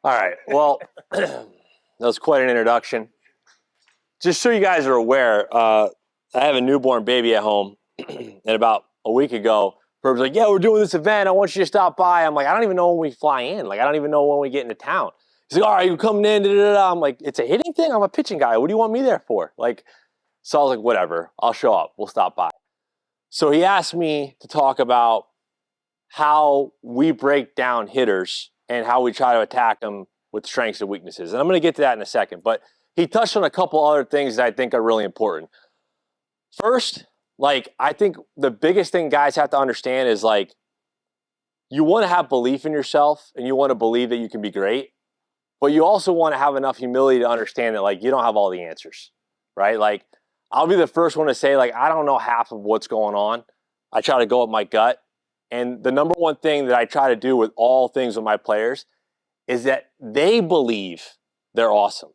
All right. Well, that was quite an introduction. Just so you guys are aware, I have a newborn baby at home, and about a week ago, Burb's like, "Yeah, we're doing this event. I want you to stop by." I'm like, "I don't even know when we fly in. Like, I don't even know when we get into town." He's like, "All right, you coming in?" Da, da, da. I'm like, "It's a hitting thing. I'm a pitching guy. What do you want me there for?" Like, so I was like, "Whatever. I'll show up. We'll stop by." So he asked me to talk about how we break down hitters and how we try to attack them with strengths and weaknesses. And I'm going to get to that in a second. But he touched on a couple other things that I think are really important. First, like, I think the biggest thing guys have to understand is, like, you want to have belief in yourself and you want to believe that you can be great, but you also want to have enough humility to understand that, like, you don't have all the answers, right? Like, I'll be the first one to say, like, I don't know half of what's going on. I try to go with my gut. And the number one thing that I try to do with all things with my players is that they believe they're awesome.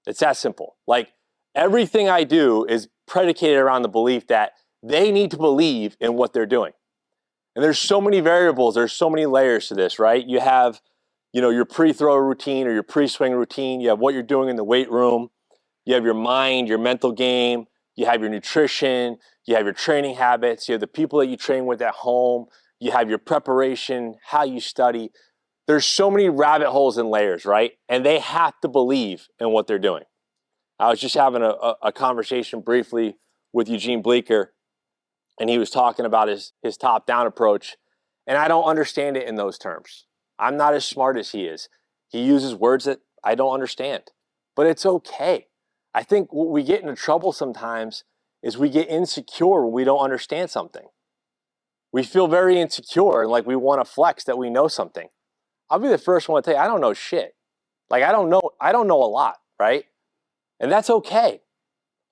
It's that simple. Like, everything I do is predicated around the belief that they need to believe in what they're doing. And there's so many variables, there's so many layers to this, right? You have, your pre-throw routine or your pre-swing routine. You have what you're doing in the weight room. You have your mind, your mental game. You have your nutrition. You have your training habits. You have the people that you train with at home. You have your preparation, how you study. There's so many rabbit holes and layers, right? And they have to believe in what they're doing. I was just having a conversation briefly with Eugene Bleecker, and he was talking about his top-down approach, and I don't understand it in those terms. I'm not as smart as he is. He uses words that I don't understand, but it's okay. I think what we get into trouble sometimes is we get insecure when we don't understand something. We feel very insecure and like we want to flex that we know something. I'll be the first one to tell you, I don't know shit. Like, I don't know a lot, right? And that's okay.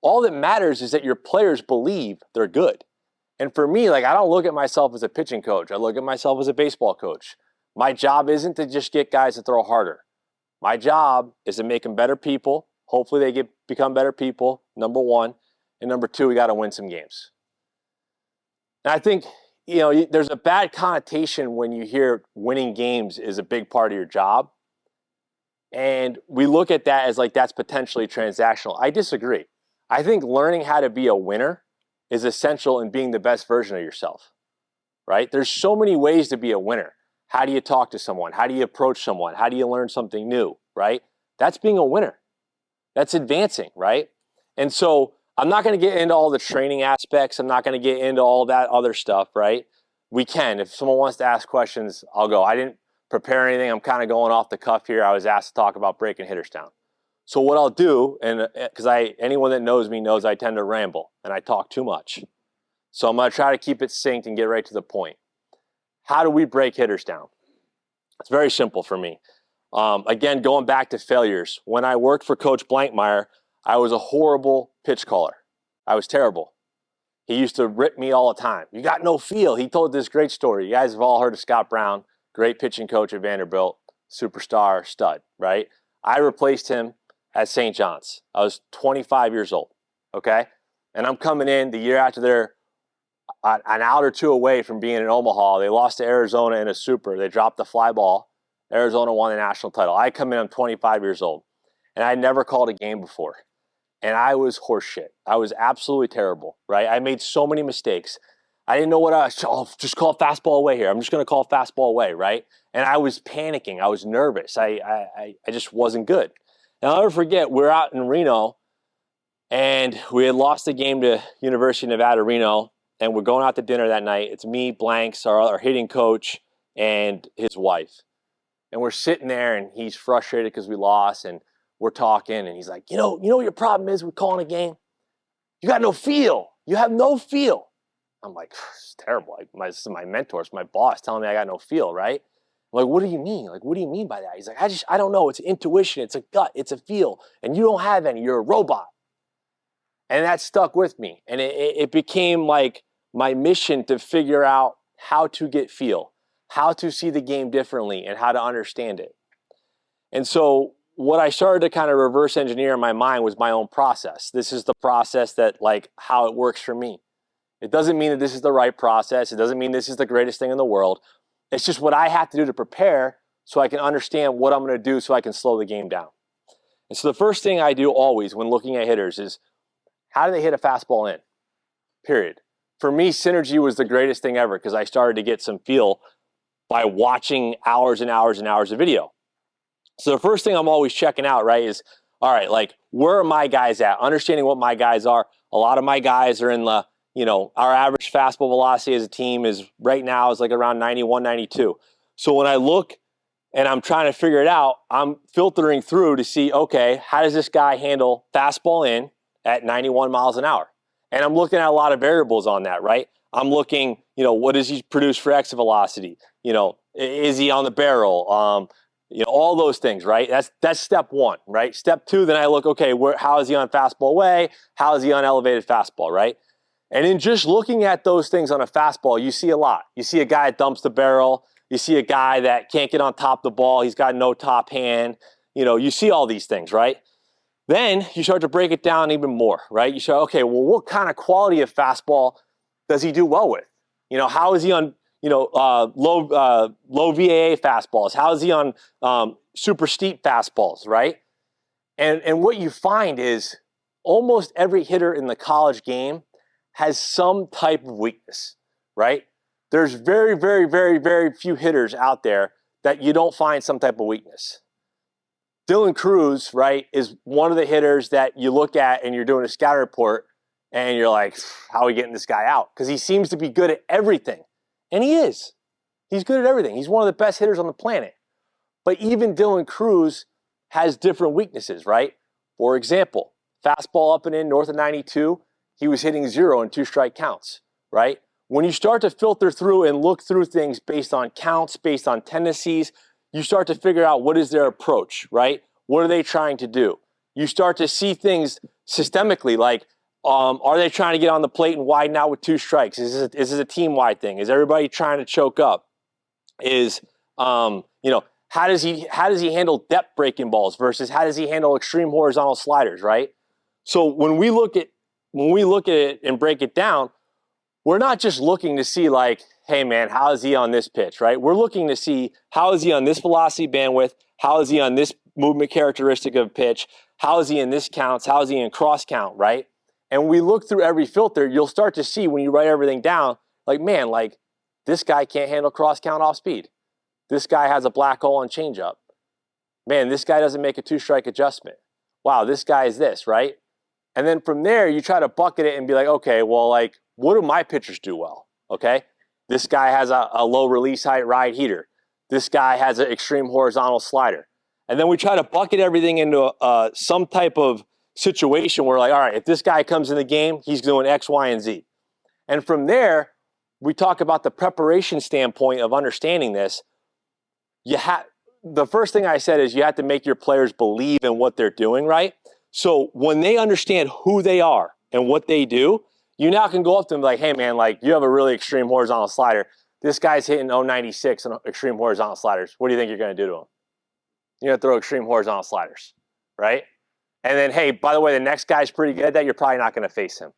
All that matters is that your players believe they're good. And for me, like, I don't look at myself as a pitching coach. I look at myself as a baseball coach. My job isn't to just get guys to throw harder. My job is to make them better people. Hopefully they become better people, number one. And number two, we got to win some games. And I think, there's a bad connotation when you hear winning games is a big part of your job. And we look at that as like that's potentially transactional. I disagree. I think learning how to be a winner is essential in being the best version of yourself, right? There's so many ways to be a winner. How do you talk to someone? How do you approach someone? How do you learn something new, right? That's being a winner. That's advancing, right? And so I'm not going to get into all the training aspects. I'm not going to get into all that other stuff, right? We can. If someone wants to ask questions, I'll go. I didn't prepare anything. I'm kind of going off the cuff here. I was asked to talk about breaking hitters down. So what I'll do, and because anyone that knows me knows I tend to ramble and I talk too much. So I'm going to try to keep it succinct and get right to the point. How do we break hitters down? It's very simple for me. Again, going back to failures. When I worked for Coach Blankmeyer, I was a horrible pitch caller. I was terrible. He used to rip me all the time. You got no feel. He told this great story. You guys have all heard of Scott Brown, great pitching coach at Vanderbilt, superstar, stud, right? I replaced him at St. John's. I was 25 years old, okay? And I'm coming in the year after they're an out or two away from being in Omaha. They lost to Arizona in a super. They dropped the fly ball. Arizona won the national title. I come in, I'm 25 years old, and I never called a game before. And I was horseshit. I was absolutely terrible, right? I made so many mistakes. I didn't know what just call fastball away here. I'm just going to call fastball away, right? And I was panicking. I was nervous. I just wasn't good. And I'll never forget, we're out in Reno, and we had lost the game to University of Nevada, Reno, and we're going out to dinner that night. It's me, Blanks, our hitting coach, and his wife. And we're sitting there, and he's frustrated because we lost, and we're talking, and he's like, you know what your problem is with calling a game? You got no feel. You have no feel. I'm like, it's terrible. Like, this is my mentor, it's my boss telling me I got no feel, right? I'm like, what do you mean? Like, what do you mean by that? He's like, I don't know. It's intuition. It's a gut. It's a feel. And you don't have any. You're a robot. And that stuck with me. And it became like my mission to figure out how to get feel, how to see the game differently, and how to understand it. And so what I started to kind of reverse engineer in my mind was my own process. This is the process that, like, how it works for me. It doesn't mean that this is the right process. It doesn't mean this is the greatest thing in the world. It's just what I have to do to prepare so I can understand what I'm going to do so I can slow the game down. And so the first thing I do always when looking at hitters is, how do they hit a fastball in? Period. For me, synergy was the greatest thing ever because I started to get some feel by watching hours and hours and hours of video. So the first thing I'm always checking out, right, is, all right, like, where are my guys at? Understanding what my guys are. A lot of my guys are in the, our average fastball velocity as a team is right now is like around 91, 92. So when I look and I'm trying to figure it out, I'm filtering through to see, okay, how does this guy handle fastball in at 91 miles an hour? And I'm looking at a lot of variables on that, right? I'm looking, what does he produce for exit velocity? Is he on the barrel? All those things, right? That's step one, right? Step two, then I look, okay, how is he on fastball way? How is he on elevated fastball, right? And in just looking at those things on a fastball, you see a lot. You see a guy that dumps the barrel. You see a guy that can't get on top of the ball. He's got no top hand. You see all these things, right? Then you start to break it down even more, right? You say, okay, well, what kind of quality of fastball does he do well with? How is he on, low VAA fastballs? How is he on super steep fastballs, right? And what you find is almost every hitter in the college game has some type of weakness, right? There's very, very, very, very few hitters out there that you don't find some type of weakness. Dylan Cruz, right, is one of the hitters that you look at and you're doing a scout report and you're like, how are we getting this guy out? Because he seems to be good at everything. And he is. He's good at everything. He's one of the best hitters on the planet. But even Dylan Cruz has different weaknesses, right? For example, fastball up and in north of 92, he was hitting 0 in 2-strike counts, right? When you start to filter through and look through things based on counts, based on tendencies, you start to figure out what is their approach, right? What are they trying to do? You start to see things systemically, like, are they trying to get on the plate and widen out with 2 strikes? Is this a team-wide thing? Is everybody trying to choke up? How does he handle depth breaking balls versus how does he handle extreme horizontal sliders, right? So when we look at it and break it down, we're not just looking to see like, hey man, how is he on this pitch, right? We're looking to see how is he on this velocity bandwidth, how is he on this movement characteristic of pitch, how is he in this counts, how is he in cross count, right? And we look through every filter, you'll start to see when you write everything down, like, man, like, this guy can't handle cross count off speed. This guy has a black hole on changeup. Man, this guy doesn't make a 2-strike adjustment. Wow, this guy is this, right? And then from there, you try to bucket it and be like, okay, well, like, what do my pitchers do well, okay? This guy has a low release height ride heater. This guy has an extreme horizontal slider. And then we try to bucket everything into some type of situation where, like, all right, if this guy comes in the game, he's doing X, Y, and Z. And from there, we talk about the preparation standpoint of understanding this. The first thing I said is you have to make your players believe in what they're doing, right? So when they understand who they are and what they do, you now can go up to them like, hey man, like, you have a really extreme horizontal slider. This guy's hitting 096 on extreme horizontal sliders. What do you think you're going to do to him? You're going to throw extreme horizontal sliders, right? And then, hey, by the way, the next guy's pretty good at that. You're probably not going to face him.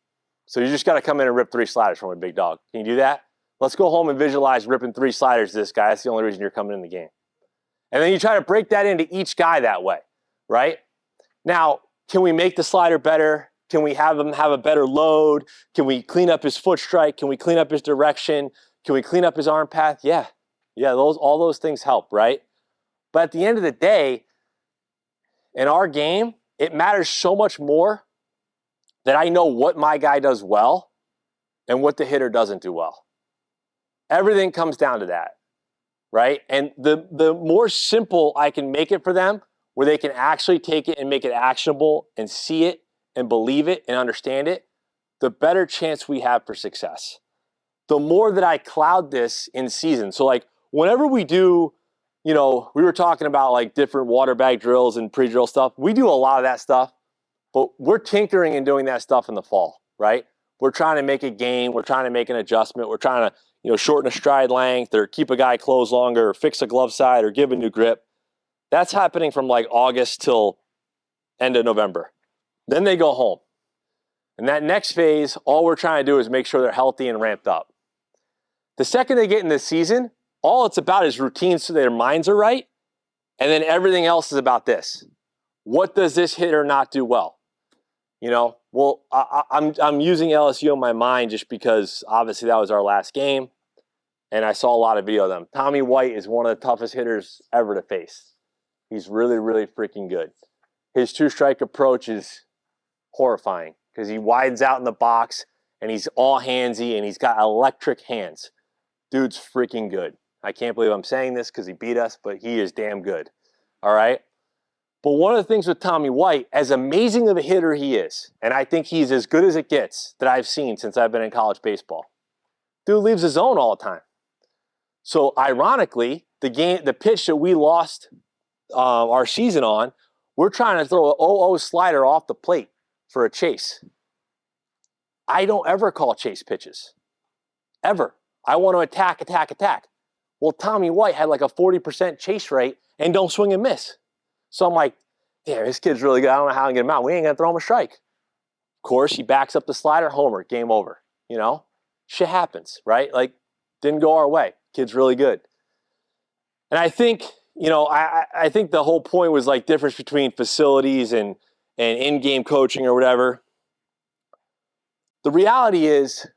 So you just got to come in and rip 3 sliders from a big dog. Can you do that? Let's go home and visualize ripping 3 sliders to this guy. That's the only reason you're coming in the game. And then you try to break that into each guy that way, right? Now, can we make the slider better? Can we have him have a better load? Can we clean up his foot strike? Can we clean up his direction? Can we clean up his arm path? Yeah, all those things help, right? But at the end of the day, in our game, it matters so much more that I know what my guy does well and what the hitter doesn't do well. Everything comes down to that, right? And the more simple I can make it for them, where they can actually take it and make it actionable and see it and believe it and understand it, the better chance we have for success. The more that I cloud this in season. So like whenever we do, we were talking about like different water bag drills and pre-drill stuff. We do a lot of that stuff, but we're tinkering and doing that stuff in the fall, right? We're trying to make a gain. We're trying to make an adjustment. We're trying to, shorten a stride length or keep a guy close longer or fix a glove side or give a new grip. That's happening from like August till end of November. Then they go home. And that next phase, all we're trying to do is make sure they're healthy and ramped up. The second they get in the season, all it's about is routine so their minds are right And then everything else is about this. What does this hitter not do well? You know, well, I'm using LSU in my mind just because obviously that was our last game, and I saw a lot of video of them. Tommy White is one of the toughest hitters ever to face. He's really, really freaking good. His two-strike approach is horrifying because he widens out in the box, and he's all handsy, and he's got electric hands. Dude's freaking good. I can't believe I'm saying this because he beat us, but he is damn good. All right? But one of the things with Tommy White, as amazing of a hitter he is, and I think he's as good as it gets that I've seen since I've been in college baseball, dude leaves his zone all the time. So ironically, the pitch that we lost our season on, we're trying to throw an 0-0 slider off the plate for a chase. I don't ever call chase pitches. Ever. I want to attack, attack, attack. Well, Tommy White had like a 40% chase rate and don't swing and miss. So I'm like, damn, this kid's really good. I don't know how to get him out. We ain't going to throw him a strike. Of course, he backs up the slider, homer, game over. You know? Shit happens, right? Like, didn't go our way. Kid's really good. And I think, you know, I think the whole point was like difference between facilities and in-game coaching or whatever. The reality is,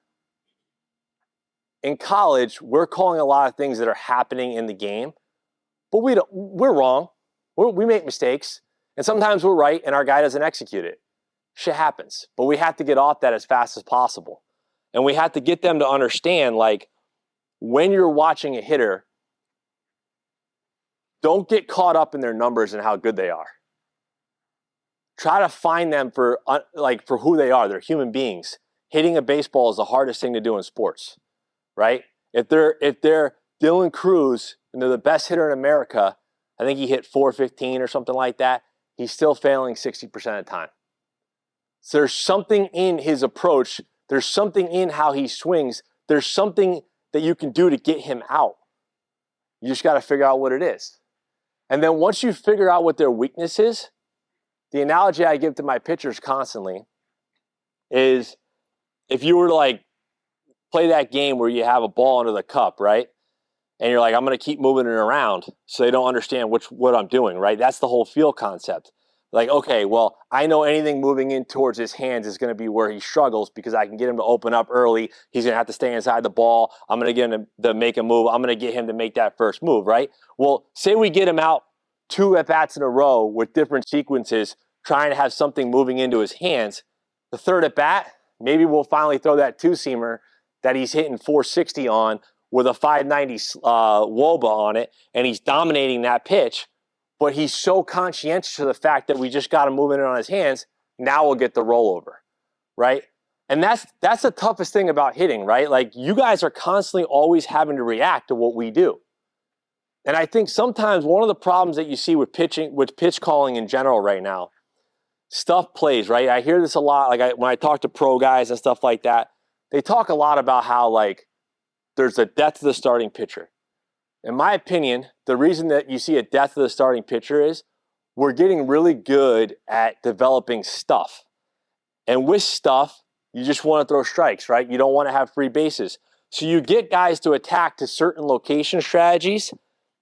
in college, we're calling a lot of things that are happening in the game, but we're wrong. We make mistakes, and sometimes we're right, and our guy doesn't execute it. Shit happens, but we have to get off that as fast as possible. And we have to get them to understand, like, when you're watching a hitter, don't get caught up in their numbers and how good they are. Try to find them for who they are. They're human beings. Hitting a baseball is the hardest thing to do in sports, right? If they're Dylan Cruz and they're the best hitter in America, I think he hit 415 or something like that, he's still failing 60% of the time. So there's something in his approach. There's something in how he swings. There's something that you can do to get him out. You just got to figure out what it is. And then once you figure out what their weakness is, the analogy I give to my pitchers constantly is if you were to like play that game where you have a ball under the cup, right? And you're like, I'm going to keep moving it around so they don't understand what I'm doing, right? That's the whole feel concept. Like, okay, well, I know anything moving in towards his hands is going to be where he struggles because I can get him to open up early. He's going to have to stay inside the ball. I'm going to get him to make a move. I'm going to get him to make that first move, right? Well, say we get him out 2 at-bats in a row with different sequences trying to have something moving into his hands. The third at-bat, maybe we'll finally throw that two-seamer that he's hitting 460 on with a 590 WOBA on it, and he's dominating that pitch, but he's so conscientious of the fact that we just got him moving it on his hands, now we'll get the rollover, right? And that's the toughest thing about hitting, right? Like, you guys are constantly always having to react to what we do. And I think sometimes one of the problems that you see with pitching, with pitch calling in general right now, stuff plays, right? I hear this a lot, like when I talk to pro guys and stuff like that, they talk a lot about how, like, there's a death to the starting pitcher. In my opinion, the reason that you see a death to the starting pitcher is we're getting really good at developing stuff. And with stuff, you just want to throw strikes, right? You don't want to have free bases. So you get guys to attack to certain location strategies,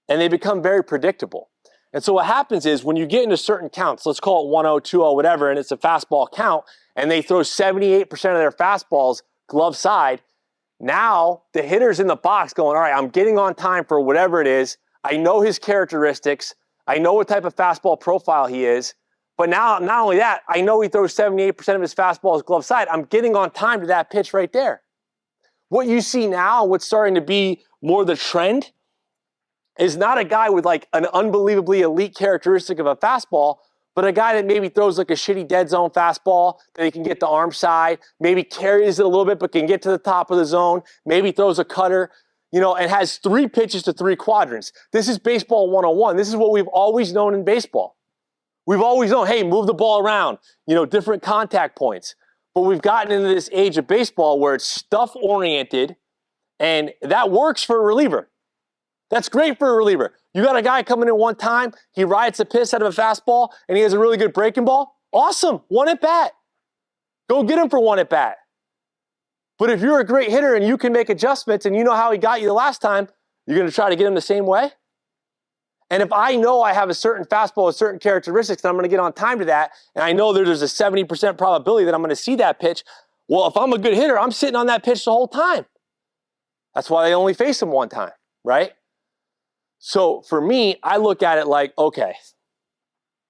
and they become very predictable. And so what happens is when you get into certain counts, let's call it 1-0, 2-0, whatever, and it's a fastball count, and they throw 78% of their fastballs glove side, now the hitter's in the box going, all right, I'm getting on time for whatever it is. I know his characteristics. I know what type of fastball profile he is. But now, not only that, I know he throws 78% of his fastballs glove side. I'm getting on time to that pitch right there. What you see now, what's starting to be more the trend, is not a guy with like an unbelievably elite characteristic of a fastball, but a guy that maybe throws like a shitty dead zone fastball that he can get the arm side, maybe carries it a little bit but can get to the top of the zone, maybe throws a cutter, you know, and has 3 pitches to 3 quadrants. This is baseball 101. This is what we've always known in baseball. We've always known, hey, move the ball around, you know, different contact points. But we've gotten into this age of baseball where it's stuff-oriented, and that works for a reliever. That's great for a reliever. You got a guy coming in one time, he rides the piss out of a fastball, and he has a really good breaking ball. Awesome, 1 at bat. Go get him for 1 at bat. But if you're a great hitter and you can make adjustments and you know how he got you the last time, you're going to try to get him the same way? And if I know I have a certain fastball with certain characteristics and I'm going to get on time to that, and I know there's a 70% probability that I'm going to see that pitch, well, if I'm a good hitter, I'm sitting on that pitch the whole time. That's why they only face him one time, right? So for me, I look at it like, okay,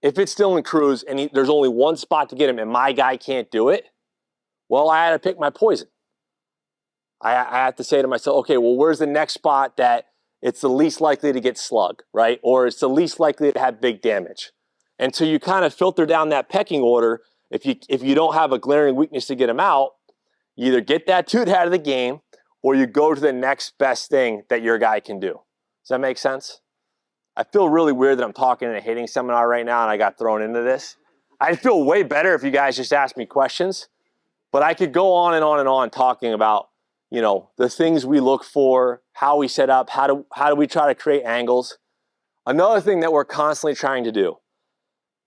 if it's Dylan Cruz and there's only one spot to get him and my guy can't do it, well, I had to pick my poison. I have to say to myself, okay, well, where's the next spot that it's the least likely to get slugged, right? Or it's the least likely to have big damage. And so you kind of filter down that pecking order. If you don't have a glaring weakness to get him out, you either get that dude out of the game or you go to the next best thing that your guy can do. Does that make sense? I feel really weird that I'm talking in a hitting seminar right now and I got thrown into this. I'd feel way better if you guys just asked me questions, but I could go on and on and on talking about, you know, the things we look for, how we set up, how do we try to create angles. Another thing that we're constantly trying to do,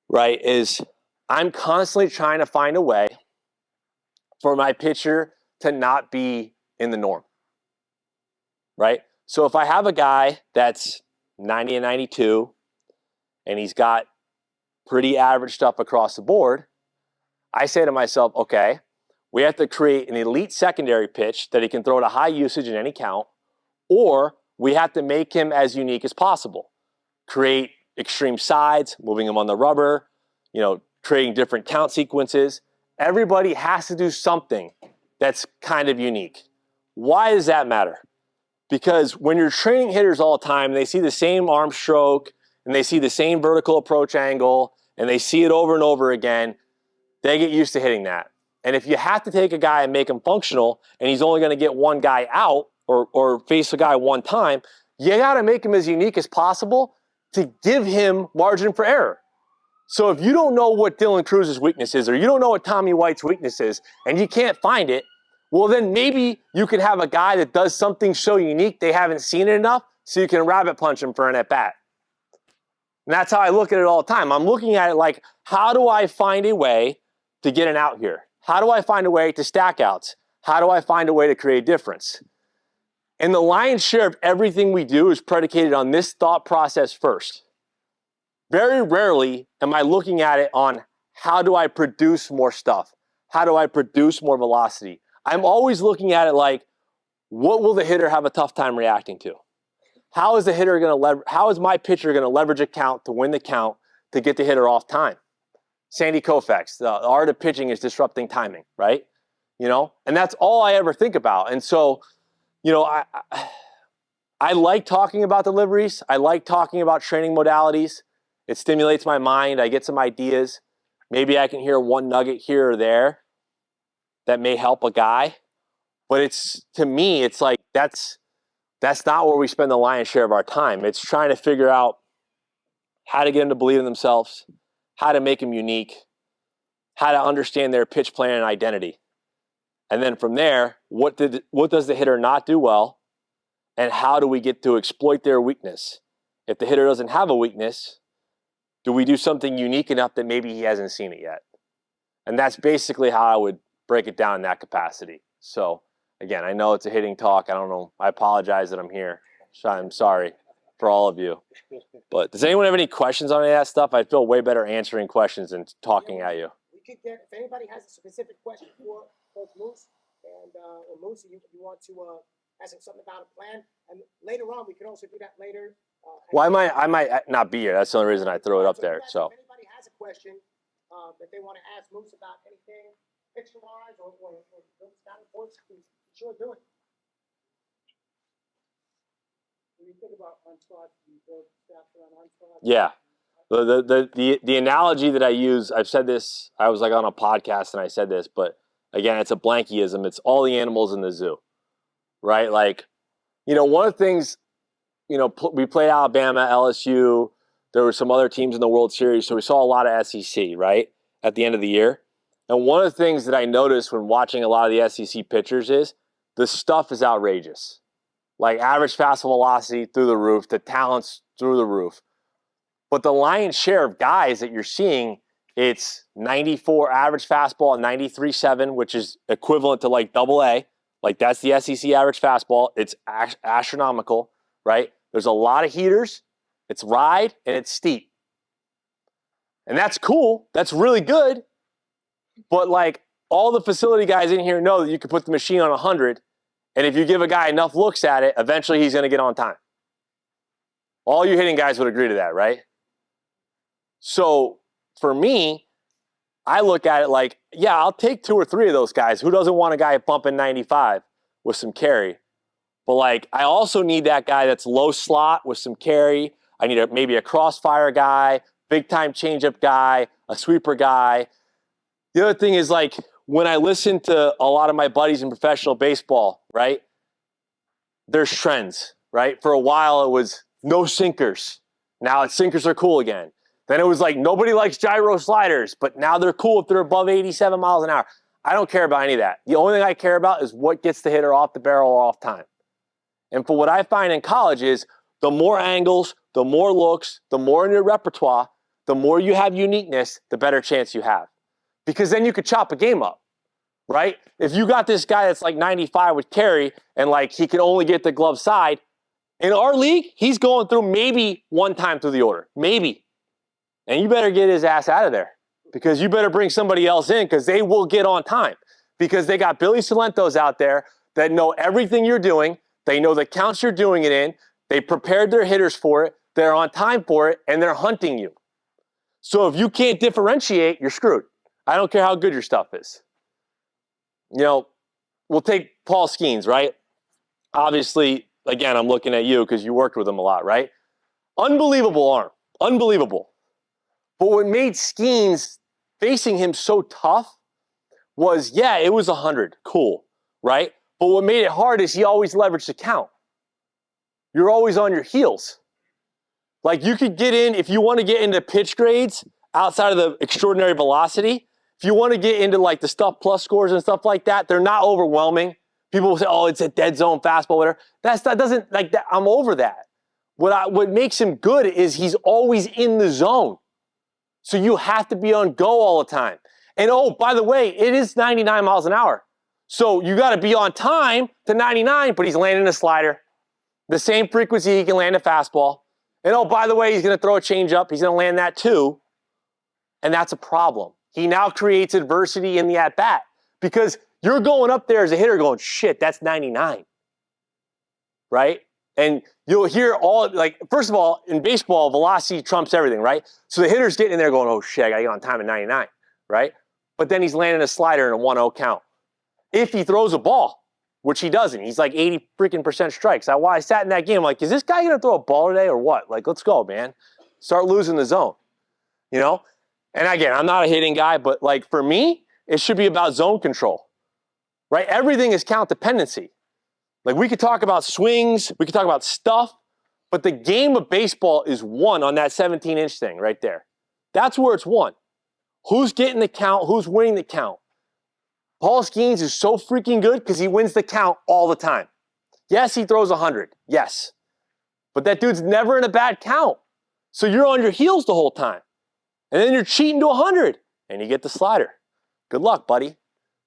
right, is I'm constantly trying to find a way for my pitcher to not be in the norm, right? So if I have a guy that's 90 and 92 and he's got pretty average stuff across the board, I say to myself, okay, we have to create an elite secondary pitch that he can throw at a high usage in any count, or we have to make him as unique as possible. Create extreme sides, moving him on the rubber, you know, creating different count sequences. Everybody has to do something that's kind of unique. Why does that matter? Because when you're training hitters all the time, they see the same arm stroke, and they see the same vertical approach angle, and they see it over and over again, they get used to hitting that. And if you have to take a guy and make him functional, and he's only going to get one guy out or face a guy one time, you got to make him as unique as possible to give him margin for error. So if you don't know what Dylan Cruz's weakness is, or you don't know what Tommy White's weakness is, and you can't find it, well, then maybe you can have a guy that does something so unique they haven't seen it enough, so you can rabbit punch him for an at-bat. And that's how I look at it all the time. I'm looking at it like, how do I find a way to get an out here? How do I find a way to stack outs? How do I find a way to create difference? And the lion's share of everything we do is predicated on this thought process first. Very rarely am I looking at it on how do I produce more stuff? How do I produce more velocity? I'm always looking at it like, what will the hitter have a tough time reacting to? How is my pitcher going to leverage a count to win the count to get the hitter off time? Sandy Koufax, the art of pitching is disrupting timing, right? You know, and that's all I ever think about. And so, you know, I like talking about deliveries. I like talking about training modalities. It stimulates my mind. I get some ideas. Maybe I can hear one nugget here or there that may help a guy. But it's, to me, it's like that's not where we spend the lion's share of our time. It's trying to figure out how to get them to believe in themselves, how to make them unique, how to understand their pitch plan and identity. And then from there, what does the hitter not do well? And how do we get to exploit their weakness? If the hitter doesn't have a weakness, do we do something unique enough that maybe he hasn't seen it yet? And that's basically how I would break it down in that capacity. So again, I know it's a hitting talk. I don't know. I apologize that I'm here. I'm sorry for all of you. But does anyone have any questions on any of that stuff? I'd feel way better answering questions than talking at you. We could get, if anybody has a specific question for both Moose and Moose, you want to ask him something about a plan, and later on we can also do that later. Well, I might not be here. That's the only reason I throw it up there. So if anybody has a question that they want to ask Moose about anything picture-wise or those kind of reports, sure do it. When you think about unspots, you build stats around unspots. Yeah. The analogy that I use, I've said this, I was like on a podcast and I said this, but again, it's a blankyism. It's all the animals in the zoo, right? Like, you know, one of the things, you know, we played Alabama, LSU, there were some other teams in the World Series, so we saw a lot of SEC, right, at the end of the year. And one of the things that I noticed when watching a lot of the SEC pitchers is the stuff is outrageous. Like average fastball velocity through the roof, the talent's through the roof. But the lion's share of guys that you're seeing, it's 94 average fastball and 93.7, which is equivalent to like AA. Like that's the SEC average fastball. It's astronomical, right? There's a lot of heaters It's ride and it's steep. And that's cool. That's really good. But like all the facility guys in here know that you can put the machine on 100, and if you give a guy enough looks at it, eventually he's going to get on time. All you hitting guys would agree to that, right? So for me, I look at it like, yeah, I'll take 2 or 3 of those guys. Who doesn't want a guy bumping 95 with some carry? But like, I also need that guy that's low slot with some carry. I need maybe a crossfire guy, big time changeup guy, a sweeper guy. The other thing is like, when I listen to a lot of my buddies in professional baseball, right? There's trends, right? For a while it was no sinkers. Now sinkers are cool again. Then it was like nobody likes gyro sliders, but now they're cool if they're above 87 miles an hour. I don't care about any of that. The only thing I care about is what gets the hitter off the barrel or off time. And for what I find in college is the more angles, the more looks, the more in your repertoire, the more you have uniqueness, the better chance you have. Because then you could chop a game up, right? If you got this guy that's like 95 with carry and like he can only get the glove side, in our league, he's going through maybe 1 time through the order, maybe. And you better get his ass out of there because you better bring somebody else in because they will get on time because they got Billy Salentos out there that know everything you're doing. They know the counts you're doing it in. They prepared their hitters for it. They're on time for it, and they're hunting you. So if you can't differentiate, you're screwed. I don't care how good your stuff is. You know, we'll take Paul Skeens, right? Obviously, again, I'm looking at you because you worked with him a lot, right? Unbelievable arm. Unbelievable. But what made Skeens facing him so tough was, yeah, it was 100. Cool, right? But what made it hard is he always leveraged the count. You're always on your heels. Like you could get in, if you want to get into pitch grades outside of the extraordinary velocity, if you want to get into like the stuff plus scores and stuff like that, they're not overwhelming. People will say, oh, it's a dead zone fastball, whatever. That doesn't, like that. I'm over that. What makes him good is he's always in the zone. So you have to be on go all the time. And oh, by the way, it is 99 miles an hour. So you got to be on time to 99, but he's landing a slider. The same frequency he can land a fastball. And oh, by the way, he's going to throw a changeup. He's going to land that too. And that's a problem. He now creates adversity in the at-bat because you're going up there as a hitter going, shit, that's 99. Right? And you'll hear all, like, first of all, in baseball, velocity trumps everything, right? So the hitter's getting in there going, oh shit, I got to get on time at 99, right? But then he's landing a slider in a 1-0 count. If he throws a ball, which he doesn't, he's like 80 freaking % strikes. I sat in that game, like, is this guy going to throw a ball today or what? Like, let's go, man. Start losing the zone, you know? And again, I'm not a hitting guy, but like for me, it should be about zone control, right? Everything is count dependency. Like we could talk about swings, we could talk about stuff, but the game of baseball is won on that 17-inch thing right there. That's where it's won. Who's getting the count? Who's winning the count? Paul Skeens is so freaking good because he wins the count all the time. Yes, he throws 100. Yes. But that dude's never in a bad count. So you're on your heels the whole time. And then you're cheating to 100 and you get the slider. Good luck, buddy.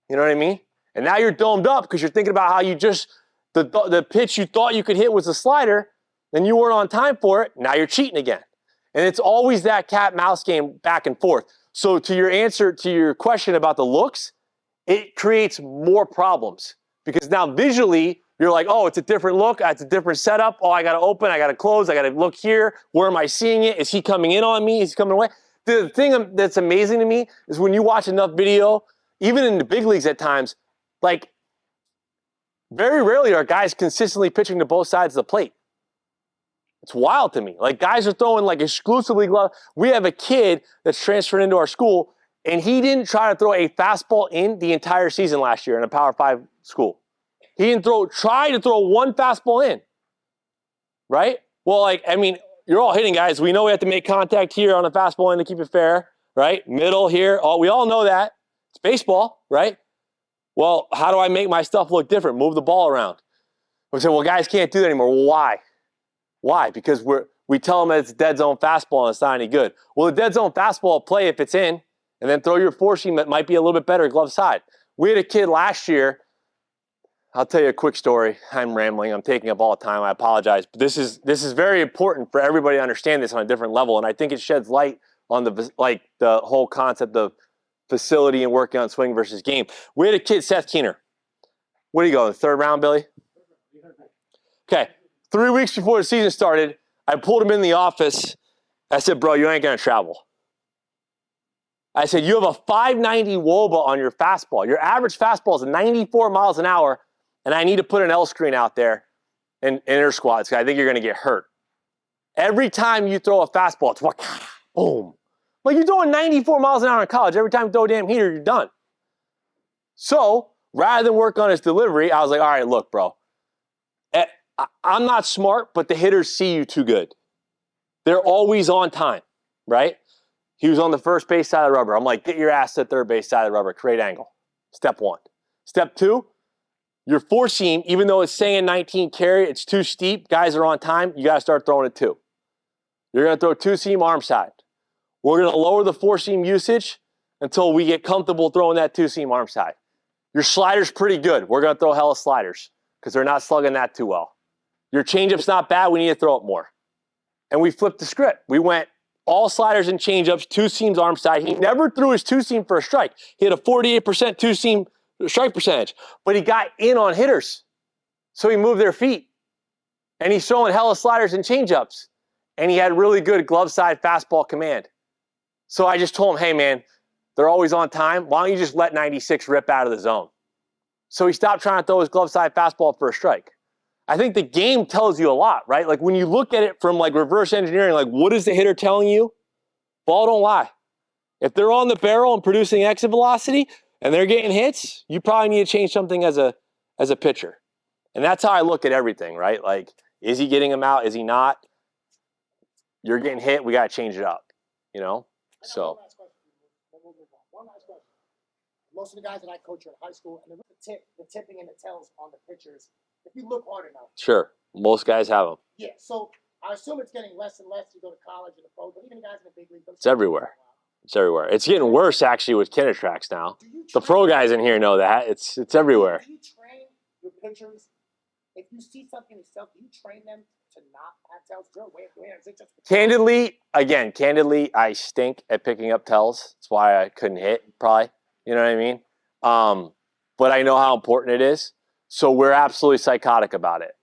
You know what I mean? And now you're domed up because you're thinking about how you just, the pitch you thought you could hit was a slider, then you weren't on time for it. Now you're cheating again. And it's always that cat-mouse game back and forth. So to your answer to your question about the looks, it creates more problems because now visually you're like, oh, it's a different look. It's a different setup. Oh, I got to open. I got to close. I got to look here. Where am I seeing it? Is he coming in on me? Is he coming away? The thing that's amazing to me is when you watch enough video, even in the big leagues at times, like very rarely are guys consistently pitching to both sides of the plate. It's wild to me. Like guys are throwing like exclusively glove. We have a kid that's transferred into our school and he didn't try to throw a fastball in the entire season last year in a Power 5 school. He didn't try to throw one fastball in, right? Well, like, I mean, you're all hitting guys. We know we have to make contact here on a fastball in to keep it fair, right? Middle here. We all know that. It's baseball, right? Well, how do I make my stuff look different? Move the ball around. We say, well, guys can't do that anymore. Well, why? Why? Because we tell them that it's a dead zone fastball and it's not any good. Well, the dead zone fastball will play if it's in, and then throw your four seam that might be a little bit better glove side. We had a kid last year, I'll tell you a quick story. I'm rambling. I'm taking up all the time. I apologize. But this is very important for everybody to understand this on a different level. And I think it sheds light on the whole concept of facility and working on swing versus game. We had a kid, Seth Keener. What do you go, the third round, Billy? Okay. 3 weeks before the season started, I pulled him in the office. I said, bro, you ain't going to travel. I said, you have a 590 WOBA on your fastball. Your average fastball is 94 miles an hour, and I need to put an L screen out there in inner squats. I think you're going to get hurt. Every time you throw a fastball, it's what, boom. Like you're throwing 94 miles an hour in college. Every time you throw a damn heater, you're done. So rather than work on his delivery, I was like, all right, look, bro. I'm not smart, but the hitters see you too good. They're always on time, right? He was on the first base side of the rubber. I'm like, get your ass to the third base side of the rubber, create angle. Step one. Step two, your four seam, even though it's saying 19 carry, it's too steep, guys are on time, you got to start throwing it two. You're going to throw two seam arm side. We're going to lower the four seam usage until we get comfortable throwing that two seam arm side. Your slider's pretty good. We're going to throw hella sliders because they're not slugging that too well. Your changeup's not bad. We need to throw it more. And we flipped the script. We went all sliders and changeups, two seams arm side. He never threw his two seam for a strike. He had a 48% two seam strike percentage, but he got in on hitters. So he moved their feet. And he's throwing hella sliders and changeups. And he had really good glove side fastball command. So I just told him, hey man, they're always on time. Why don't you just let 96 rip out of the zone? So he stopped trying to throw his glove side fastball for a strike. I think the game tells you a lot, right? Like when you look at it from like reverse engineering, like what is the hitter telling you? Ball don't lie. If they're on the barrel and producing exit velocity and they're getting hits, you probably need to change something as a pitcher. And that's how I look at everything, right? Like, is he getting them out? Is he not? You're getting hit, we got to change it up, you know? So. One last question. Most of the guys that I coach are in high school, and the tipping and the tells on the pitchers, if you look hard enough. Sure. Most guys have them. Yeah, so I assume it's getting less and less. You go to college and the pro, but even guys in the big league. It's everywhere. It's everywhere. It's getting worse, actually, with Kinder tracks now. The pro guys in here know that. It's everywhere. Do you train your pitchers? If you see something yourself, do you train them to not have tells? Candidly, I stink at picking up tells. That's why I couldn't hit, probably. You know what I mean? But I know how important it is. So we're absolutely psychotic about it.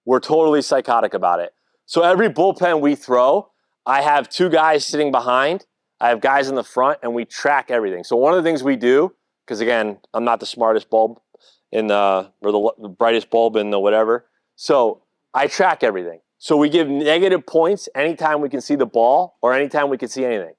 We're totally psychotic about it. So every bullpen we throw, I have two guys sitting behind. I have guys in the front, and we track everything. So one of the things we do, because again, I'm not the smartest bulb in or the brightest bulb in the whatever. So I track everything. So we give negative points anytime we can see the ball or anytime we can see anything.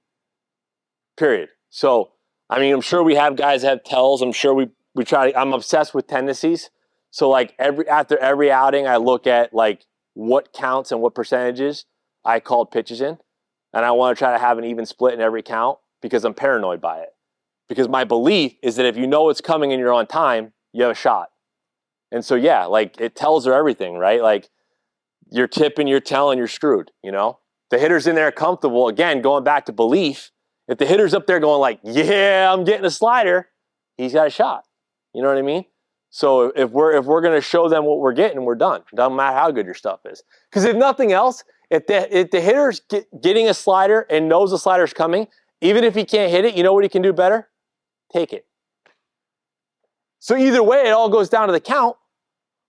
Period. So, I mean, I'm sure we have guys that have tells. I'm sure we try to, I'm obsessed with tendencies. So like after every outing, I look at like what counts and what percentages I called pitches in. And I want to try to have an even split in every count because I'm paranoid by it. Because my belief is that if you know it's coming and you're on time, you have a shot. And so, yeah, like it tells her everything, right? Like you're tipping, you're telling, you're screwed, you know? The hitter's in there comfortable. Again, going back to belief, if the hitter's up there going like, yeah, I'm getting a slider, he's got a shot. You know what I mean? So if we're going to show them what we're getting, we're done. Doesn't matter how good your stuff is. Because if nothing else, if the hitter's getting a slider and knows the slider's coming, even if he can't hit it, you know what he can do better? Take it. So either way, it all goes down to the count,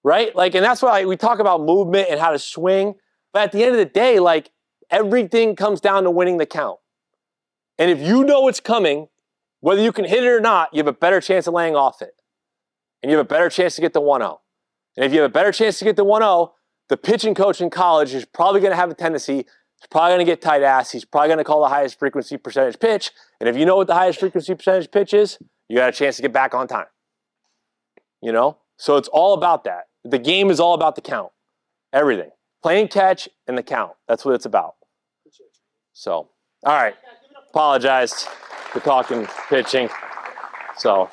right? Like, and that's why we talk about movement and how to swing. But at the end of the day, like everything comes down to winning the count. And if you know it's coming, whether you can hit it or not, you have a better chance of laying off it. And you have a better chance to get the 1-0. And if you have a better chance to get the 1-0, the pitching coach in college is probably going to have a tendency, he's probably going to get tight ass, he's probably going to call the highest frequency percentage pitch. And if you know what the highest frequency percentage pitch is, you got a chance to get back on time. You know? So it's all about that. The game is all about the count. Everything. Playing catch and the count. That's what it's about. So, all right. Apologize for talking pitching. So.